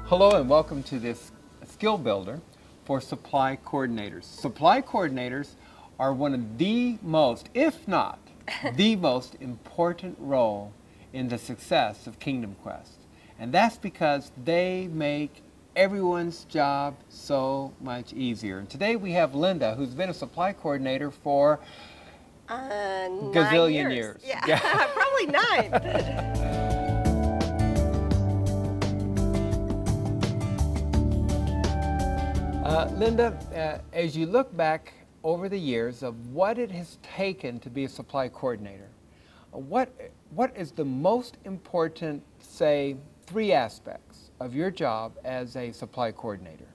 Hello and welcome to this skill builder for supply coordinators. Supply coordinators are one of the most, if not the most important role in the success of Kingdom Quest. And that's because they make everyone's job so much easier. And today we have Linda, who's been a supply coordinator for gazillion years. Yeah, probably 9. Linda, as you look back over the years of what it has taken to be a supply coordinator, what is the most important, say, 3 aspects of your job as a supply coordinator?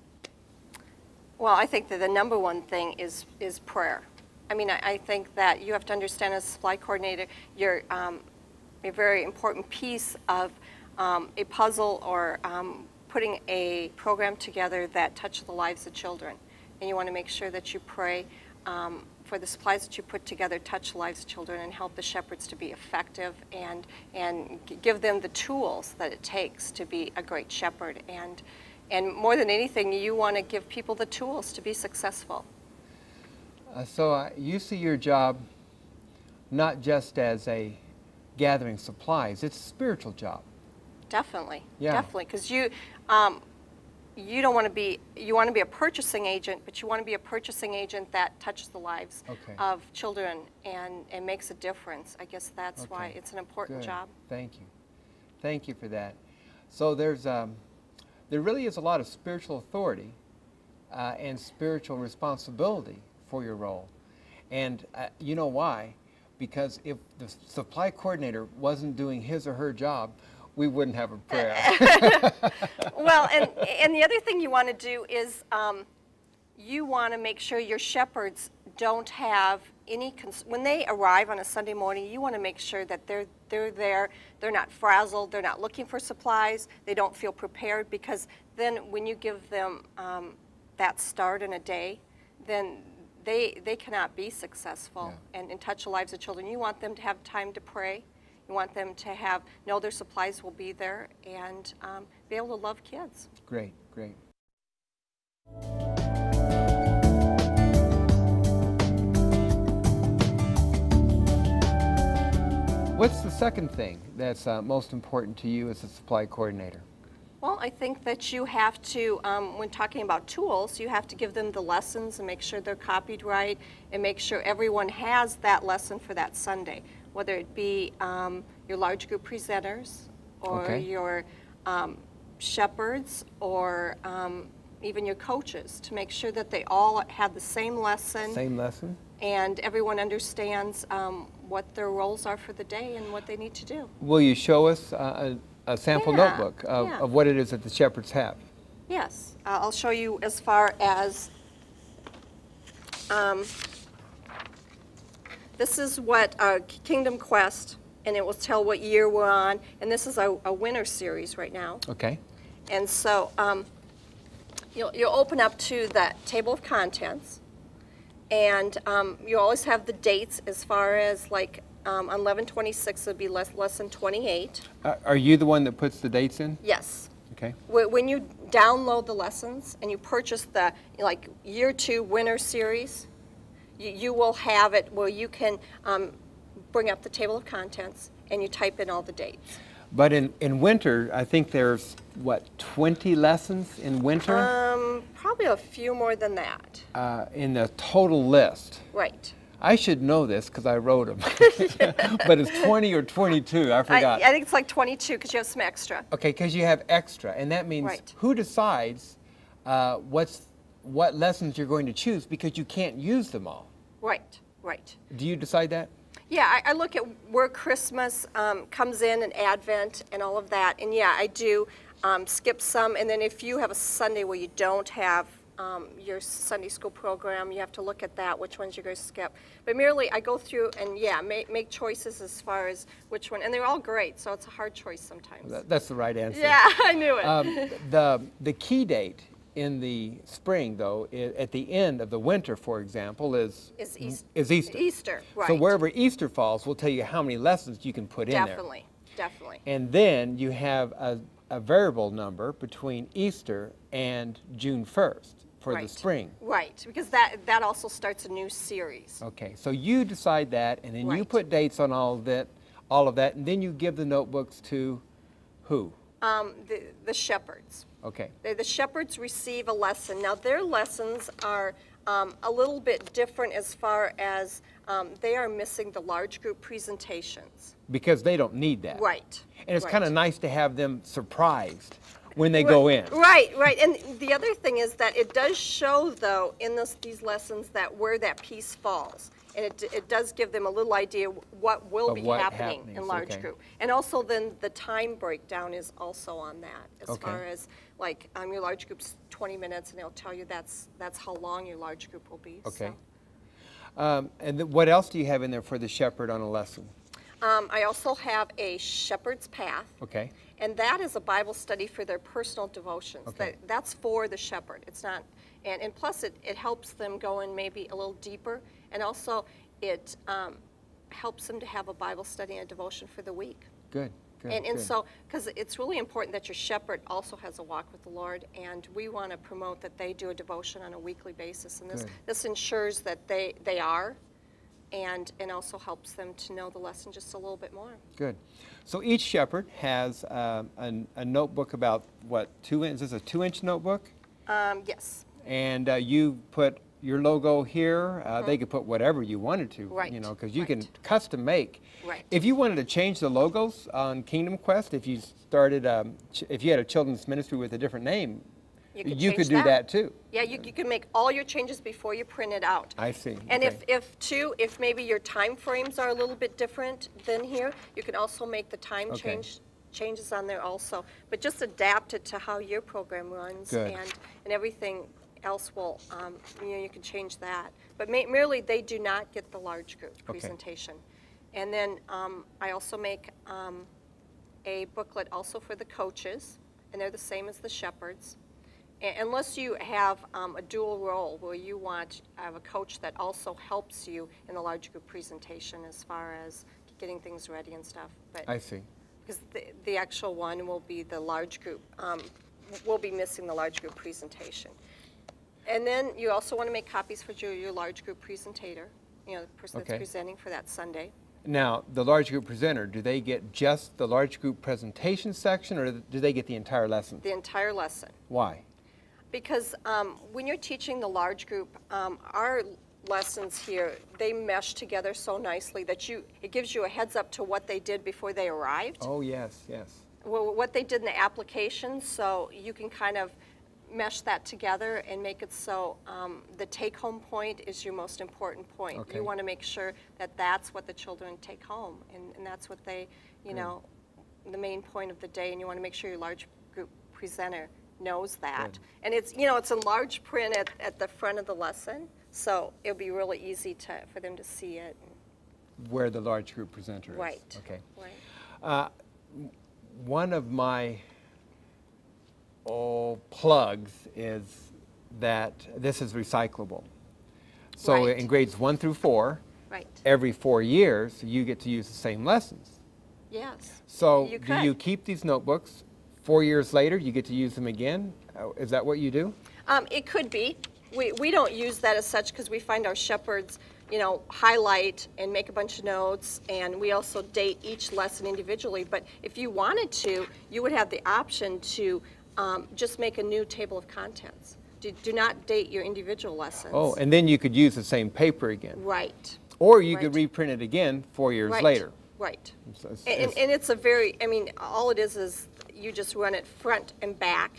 Well, I think that the number one thing is prayer. I mean, I think that you have to understand as a supply coordinator, you're a very important piece of a puzzle or putting a program together that touches the lives of children. And you want to make sure that you pray for the supplies that you put together touch the lives of children and help the shepherds to be effective and give them the tools that it takes to be a great shepherd. And more than anything, you want to give people the tools to be successful. So you see your job not just as a gathering supplies, it's a spiritual job. Definitely, yeah. Definitely, because you don't want to be, you want to be a purchasing agent, but you want to be a purchasing agent that touches the lives of children and makes a difference. I guess that's why it's an important job. Thank you. Thank you for that. So there really is a lot of spiritual authority and spiritual responsibility for your role. And you know why? Because if the supply coordinator wasn't doing his or her job, we wouldn't have a prayer. Well, and the other thing you want to do is you want to make sure your shepherds don't have any, when they arrive on a Sunday morning, you want to make sure that they're there, they're not frazzled, they're not looking for supplies, they don't feel prepared, because then when you give them that start in a day, then they cannot be successful and touch the lives of children. You want them to have time to pray. You want them to know their supplies will be there and be able to love kids. Great, great. What's the second thing that's most important to you as a supply coordinator? Well, I think that you have to, when talking about tools, you have to give them the lessons and make sure they're copied right and make sure everyone has that lesson for that Sunday, whether it be your large group presenters or your shepherds or even your coaches, to make sure that they all have the same lesson. Same lesson. And everyone understands what their roles are for the day and what they need to do. Will you show us a sample notebook of what it is that the shepherds have? Yes, I'll show you as far as this is what Kingdom Quest, and it will tell what year we're on, and this is a winter series right now. Okay. And so you'll open up to that table of contents, and you always have the dates as far as like on 11/26 it'll be lesson 28. Are you the one that puts the dates in? Yes. Okay. When you download the lessons and you purchase the like year 2 winter series, you will have it where you can bring up the table of contents and you type in all the dates. But in winter, I think there's, what, 20 lessons in winter? Probably a few more than that. In the total list. Right. I should know this because I wrote them. But it's 20 or 22, I forgot. I think it's like 22 because you have some extra. Okay, because you have extra, and that means who decides what lessons you're going to choose, because you can't use them all. Right, right. Do you decide that? Yeah, I look at where Christmas comes in and Advent and all of that, and yeah, I do skip some, and then if you have a Sunday where you don't have your Sunday school program, you have to look at that, which ones you're going to skip. But merely I go through and yeah, make choices as far as which one, and they're all great, so it's a hard choice sometimes. That's the right answer. Yeah, I knew it. The key date in the spring, though, at the end of the winter, for example, is Easter. Easter, right. So wherever Easter falls will tell you how many lessons you can put in there. Definitely, definitely. And then you have a variable number between Easter and June 1st for the Right. spring. Right, because that also starts a new series. Okay, so you decide that, and then you Right. put dates on all of that, and then you give the notebooks to who? The shepherds. Okay, The shepherds receive a lesson. Now, their lessons are a little bit different as far as they are missing the large group presentations. because they don't need that. Right. And it's right. kind of nice to have them surprised when they go in. Right, right. And the other thing is that it does show, though, in these lessons that where that piece falls. And it does give them a little idea what will Of be what happening in happens, large okay. group. And also then the time breakdown is also on that, as Okay. far as like your large group's 20 minutes, and it'll tell you that's how long your large group will be. Okay. So. What else do you have in there for the shepherd on a lesson? I also have a shepherd's path. Okay, And that is a Bible study for their personal devotions. Okay. That's for the shepherd. It's not, and plus it helps them go in maybe a little deeper, and also it helps them to have a Bible study and a devotion for the week. good, good, And good. so, because it's really important that your shepherd also has a walk with the Lord, and we want to promote that they do a devotion on a weekly basis. And Good. this ensures that they are, and also helps them to know the lesson just a little bit more. Good. So each shepherd has a notebook about what, 2 inches? Is this a 2-inch notebook? Yes. And you put your logo here. They could put whatever you wanted to, Right, you know, because you can right. custom make. Right. If you wanted to change the logos on Kingdom Quest, if you started, if you had a children's ministry with a different name, you could change do that too. Yeah, you can make all your changes before you print it out. I see. And Okay. if maybe your time frames are a little bit different than here, you can also make the time Okay. changes on there also. But just adapt it to how your program runs. Good. And everything else will, you can change that. But merely, they do not get the large group Okay. presentation. And then I also make a booklet also for the coaches, and they're the same as the shepherds. Unless you have a dual role where you want to have a coach that also helps you in the large group presentation as far as getting things ready and stuff. But I see. because the actual one will be the large group, we'll be missing the large group presentation. And then you also want to make copies for your large group presentator, the person Okay. that's presenting for that Sunday. Now, the large group presenter, do they get just the large group presentation section, or do they get the entire lesson? The entire lesson. Why? Because when you're teaching the large group, our lessons here, they mesh together so nicely that it gives you a heads up to what they did before they arrived. Oh, yes, yes. Well, what they did in the application, so you can kind of mesh that together and make it so the take-home point is your most important point. Okay. You want to make sure that that's what the children take home, and that's what they, the main point of the day, and you want to make sure your large group presenter knows that. Good. And it's in large print at the front of the lesson, so it'll be really easy for them to see it. Where the large group presenter is. Right. Okay. Right. One of my plugs is that this is recyclable. So Right. in grades 1 through 4, Right. every 4 years, you get to use the same lessons. Yes. So You do you could. keep these notebooks? 4 years later, you get to use them again? Is that what you do? It could be. We don't use that as such because we find our shepherds, highlight and make a bunch of notes, and we also date each lesson individually. But if you wanted to, you would have the option to just make a new table of contents. Do not date your individual lessons. Oh, and then you could use the same paper again. Right. Or you could Right. reprint it again 4 years Right. later. Right. So And it's a very, all it is you just run it front and back.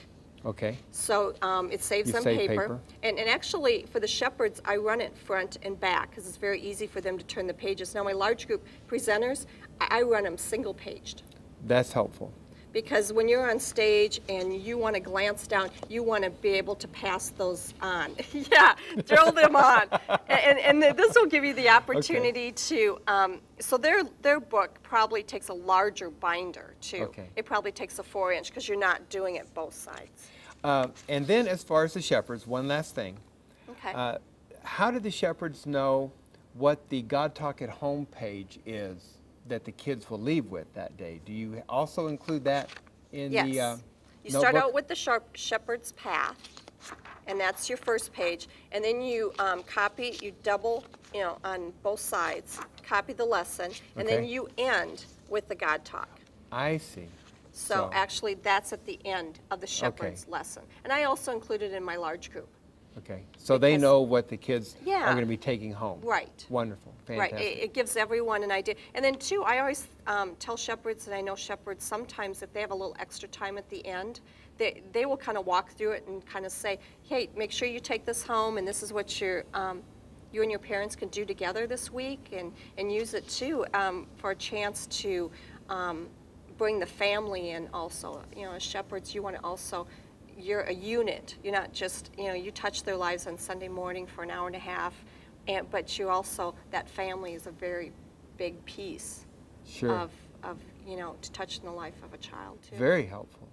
okay. So it saves You them save paper. paper. And actually, for the shepherds, I run it front and back because it's very easy for them to turn the pages. Now, my large group presenters, I run them single-paged. That's helpful. Because when you're on stage and you want to glance down, you want to be able to pass those on. Yeah, throw them on. And this will give you the opportunity to, so their book probably takes a larger binder, too. Okay. It probably takes a 4-inch because you're not doing it both sides. And then as far as the shepherds, one last thing. Okay. How do the shepherds know what the God Talk at Home page is that the kids will leave with that day? Do you also include that? in Yes. the You start notebook? out with the Shepherd's Path, and that's your first page. And then you copy, you double, on both sides, copy the lesson, and then Okay. you end with the God Talk. I see. So actually, that's at the end of the Shepherd's Okay. lesson. And I also include it in my large group. Okay. So they Because- know what the kids are Yeah. going to be taking home. Right. Wonderful. Right, Fantastic. it gives everyone an idea. And then too, I always tell shepherds, and I know shepherds sometimes if they have a little extra time at the end, they will kind of walk through it and kind of say, hey, make sure you take this home, and this is what you and your parents can do together this week, and use it too for a chance to bring the family in also. As shepherds, you want to also, you're a unit. You're not just, you touch their lives on Sunday morning for an hour and a half, but you also, that family is a very big piece Sure. of to touch in the life of a child too. Very helpful.